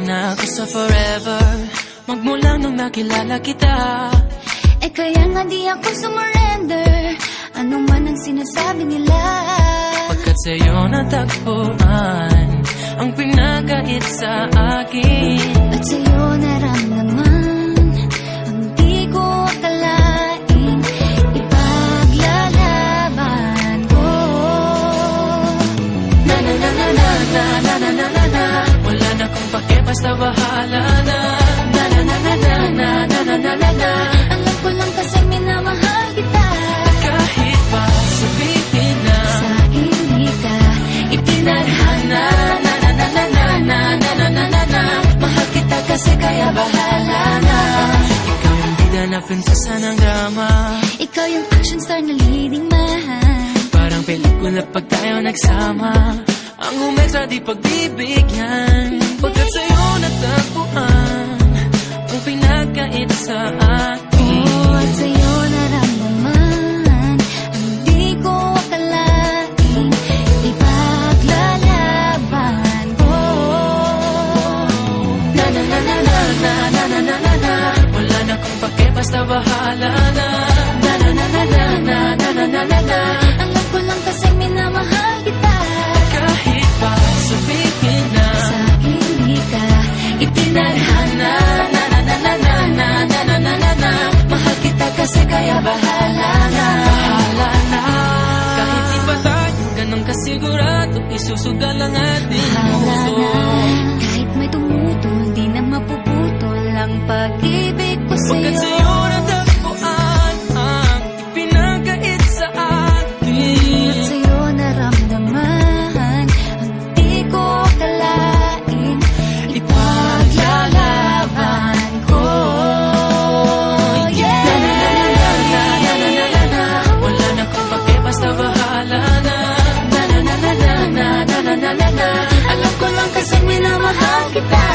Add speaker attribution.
Speaker 1: na ako sa forever, magmula nung nakilala kita.
Speaker 2: Eh kaya nga di ako sumurrender, ano man ang sinasabi nila.
Speaker 1: Pagkat sa'yo natagpuan ang pinakait sa akin,
Speaker 2: at sa'yo naramdaman ang di ko akalain, ipaglalaban ko.
Speaker 1: Na na na na na na na na na na na. Wala na kong pake, basta bahala na. Na na na na na na na na na na na.
Speaker 2: Alam ko lang kasi minamahal kita,
Speaker 1: Kahit pa sabihin na
Speaker 2: sa hindi ka
Speaker 1: itinadhana. Na na na na na na na na na na na. Mahal kita kasi kaya bahala na. Ikaw yung bida na prinsesa ng drama,
Speaker 2: ikaw yung action star na leading man.
Speaker 1: parang pelikula pag tayo nagsama, ang umextra di pagbibigyan. Pagkat sa'yo natagpuan ang pinakait sa akin,
Speaker 2: At sa'yo naramdaman ang di ko akalain, ipaglalaban ko.
Speaker 1: na na na na na na na na na na na. Wala na kong pake, basta bahala na. Na na na na na na na na na na na.
Speaker 2: Alam ko lang kasi minamahal kita,
Speaker 1: Kahit pa sabihin na
Speaker 2: sa hindi ka
Speaker 1: itinadhana. Na na na na na na na na na na na. Mahal kita kasi kaya bahala na. Bahala na. Kahit di pa tayo ganun kasigurado, isusugal ang ating
Speaker 2: bahala
Speaker 1: puso.
Speaker 2: na. Kahit may tumutol, di na mapuputol ang pag-ibig ko
Speaker 1: Pagkat
Speaker 2: sa'yo.
Speaker 1: sa'yo natagpuan ang ipinakait sa akin,
Speaker 2: At sa'yo naramdaman ang di ko akalain, ipaglalaban ko. Yeah!
Speaker 1: wala na kong pake, basta bahala na. Na na na na na na na na na na.
Speaker 2: Alam ko lang kasi minamahal kita,